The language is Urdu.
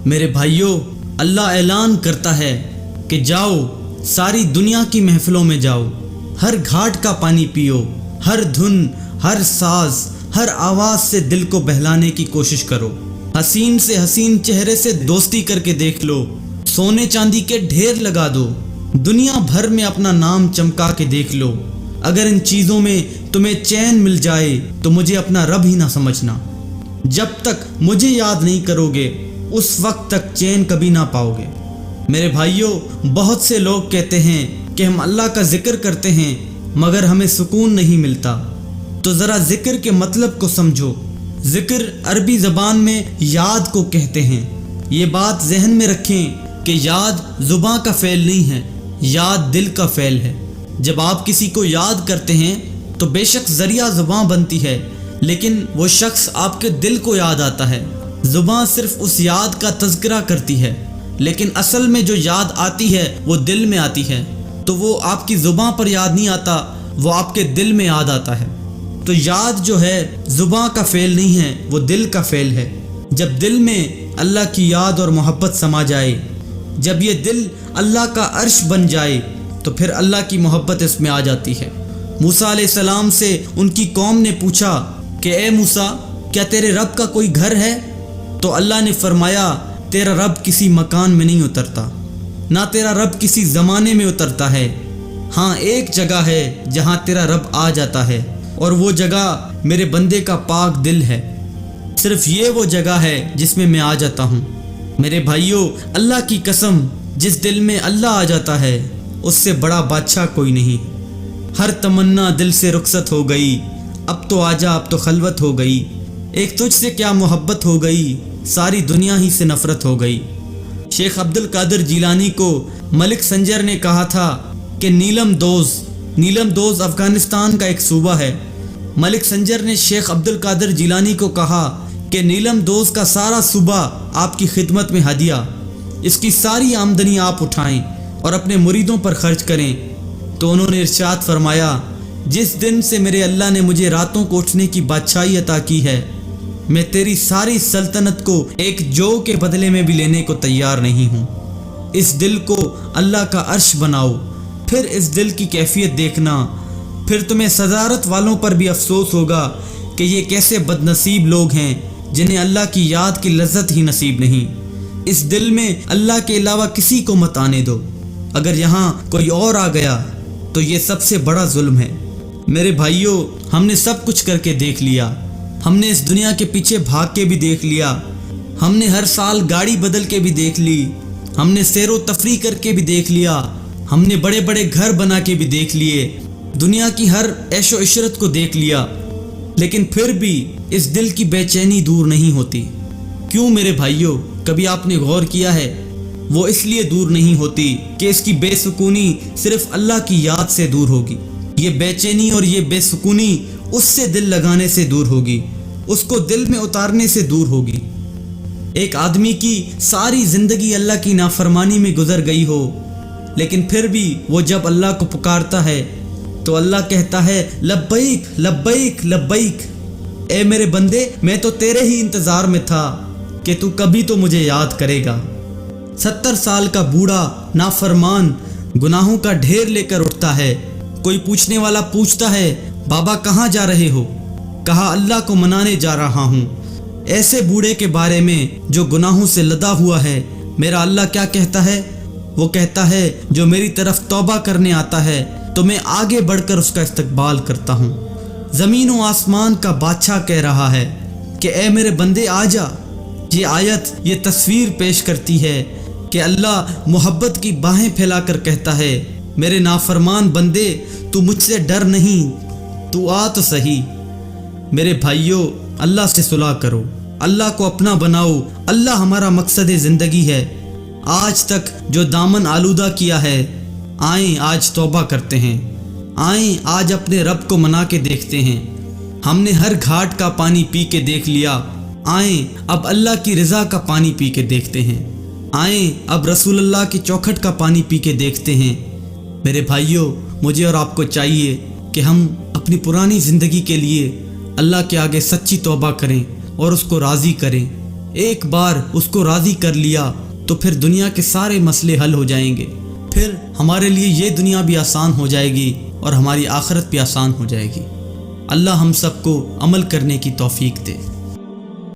میرے بھائیوں، اللہ اعلان کرتا ہے کہ جاؤ ساری دنیا کی محفلوں میں جاؤ، ہر گھاٹ کا پانی پیو، ہر دھن، ہر ساز، ہر آواز سے دل کو بہلانے کی کوشش کرو، حسین سے حسین چہرے سے دوستی کر کے دیکھ لو، سونے چاندی کے ڈھیر لگا دو، دنیا بھر میں اپنا نام چمکا کے دیکھ لو۔ اگر ان چیزوں میں تمہیں چین مل جائے تو مجھے اپنا رب ہی نہ سمجھنا۔ جب تک مجھے یاد نہیں کرو گے اس وقت تک چین کبھی نہ پاؤ گے۔ میرے بھائیوں، بہت سے لوگ کہتے ہیں کہ ہم اللہ کا ذکر کرتے ہیں مگر ہمیں سکون نہیں ملتا، تو ذرا ذکر کے مطلب کو سمجھو۔ ذکر عربی زبان میں یاد کو کہتے ہیں۔ یہ بات ذہن میں رکھیں کہ یاد زباں کا فعل نہیں ہے، یاد دل کا فعل ہے۔ جب آپ کسی کو یاد کرتے ہیں تو بے شک ذریعہ زباں بنتی ہے، لیکن وہ شخص آپ کے دل کو یاد آتا ہے۔ زباں صرف اس یاد کا تذکرہ کرتی ہے، لیکن اصل میں جو یاد آتی ہے وہ دل میں آتی ہے، تو وہ آپ کی زباں پر یاد نہیں آتا، وہ آپ کے دل میں یاد آتا ہے۔ تو یاد جو ہے زباں کا فعل نہیں ہے، وہ دل کا فعل ہے۔ جب دل میں اللہ کی یاد اور محبت سما جائے، جب یہ دل اللہ کا عرش بن جائے تو پھر اللہ کی محبت اس میں آ جاتی ہے۔ موسیٰ علیہ السلام سے ان کی قوم نے پوچھا کہ اے موسیٰ، کیا تیرے رب کا کوئی گھر ہے؟ تو اللہ نے فرمایا تیرا رب کسی مکان میں نہیں اترتا، نہ تیرا رب کسی زمانے میں اترتا ہے، ہاں ایک جگہ ہے جہاں تیرا رب آ جاتا ہے، اور وہ جگہ میرے بندے کا پاک دل ہے۔ صرف یہ وہ جگہ ہے جس میں میں آ جاتا ہوں۔ میرے بھائیوں، اللہ کی قسم، جس دل میں اللہ آ جاتا ہے اس سے بڑا بادشاہ کوئی نہیں۔ ہر تمنا دل سے رخصت ہو گئی، اب تو آجا، اب تو خلوت ہو گئی، ایک تجھ سے کیا محبت ہو گئی، ساری دنیا ہی سے نفرت ہو گئی۔ شیخ عبد القادر جیلانی کو ملک سنجر نے کہا تھا کہ نیلم دوز افغانستان کا ایک صوبہ ہے۔ ملک سنجر نے شیخ عبد القادر جیلانی کو کہا کہ نیلم دوز کا سارا صوبہ آپ کی خدمت میں ہدیہ، اس کی ساری آمدنی آپ اٹھائیں اور اپنے مریدوں پر خرچ کریں۔ تو انہوں نے ارشاد فرمایا، جس دن سے میرے اللہ نے مجھے راتوں کو اٹھنے کی بادشاہی عطا کی ہے، میں تیری ساری سلطنت کو ایک جو کے بدلے میں بھی لینے کو تیار نہیں ہوں۔ اس دل کو اللہ کا عرش بناؤ، پھر اس دل کی کیفیت دیکھنا، پھر تمہیں صدارت والوں پر بھی افسوس ہوگا کہ یہ کیسے بد نصیب لوگ ہیں جنہیں اللہ کی یاد کی لذت ہی نصیب نہیں۔ اس دل میں اللہ کے علاوہ کسی کو مت آنے دو، اگر یہاں کوئی اور آ گیا تو یہ سب سے بڑا ظلم ہے۔ میرے بھائیوں، ہم نے سب کچھ کر کے دیکھ لیا، ہم نے اس دنیا کے پیچھے بھاگ کے بھی دیکھ لیا، ہم نے ہر سال گاڑی بدل کے بھی دیکھ لی، ہم نے سیر و تفریح کر کے بھی دیکھ لیا، ہم نے بڑے بڑے گھر بنا کے بھی دیکھ لیے، دنیا کی ہر عیش و عشرت کو دیکھ لیا، لیکن پھر بھی اس دل کی بے چینی دور نہیں ہوتی۔ کیوں میرے بھائیوں، کبھی آپ نے غور کیا ہے؟ وہ اس لیے دور نہیں ہوتی کہ اس کی بے سکونی صرف اللہ کی یاد سے دور ہوگی۔ یہ بے چینی اور یہ بے سکونی اس سے دل لگانے سے دور ہوگی، اس کو دل میں اتارنے سے دور ہوگی۔ ایک آدمی کی ساری زندگی اللہ کی نافرمانی میں گزر گئی ہو، لیکن پھر بھی وہ جب اللہ کو پکارتا ہے تو اللہ کہتا ہے لبیک لبیک لبیک، اے میرے بندے، میں تو تیرے ہی انتظار میں تھا کہ تو کبھی تو مجھے یاد کرے گا۔ 70 سال کا بوڑھا نافرمان گناہوں کا ڈھیر لے کر اٹھتا ہے، کوئی پوچھنے والا پوچھتا ہے بابا کہاں جا رہے ہو؟ کہا اللہ کو منانے جا رہا ہوں۔ ایسے بوڑھے کے بارے میں جو گناہوں سے لدا ہوا ہے میرا اللہ کیا کہتا ہے؟ وہ کہتا ہے جو میری طرف توبہ کرنے آتا ہے تو میں آگے بڑھ کر اس کا استقبال کرتا ہوں۔ زمین و آسمان کا بادشاہ کہہ رہا ہے کہ اے میرے بندے آ جا۔ یہ آیت یہ تصویر پیش کرتی ہے کہ اللہ محبت کی باہیں پھیلا کر کہتا ہے میرے نافرمان بندے، تو مجھ سے ڈر نہیں، تو آ تو صحیح۔ میرے بھائیوں، اللہ سے صلح کرو، اللہ کو اپنا بناؤ، اللہ ہمارا مقصد زندگی ہے۔ آج تک جو دامن آلودہ کیا ہے، آئیں آج توبہ کرتے ہیں، آئیں آج اپنے رب کو منا کے دیکھتے ہیں۔ ہم نے ہر گھاٹ کا پانی پی کے دیکھ لیا، آئیں اب اللہ کی رضا کا پانی پی کے دیکھتے ہیں، آئیں اب رسول اللہ کی چوکھٹ کا پانی پی کے دیکھتے ہیں۔ میرے بھائیوں، مجھے اور آپ کو چاہیے کہ ہم اپنی پرانی زندگی کے لیے اللہ کے آگے سچی توبہ کریں اور اس کو راضی کریں۔ ایک بار اس کو راضی کر لیا تو پھر دنیا کے سارے مسئلے حل ہو جائیں گے، پھر ہمارے لیے یہ دنیا بھی آسان ہو جائے گی اور ہماری آخرت بھی آسان ہو جائے گی۔ اللہ ہم سب کو عمل کرنے کی توفیق دے۔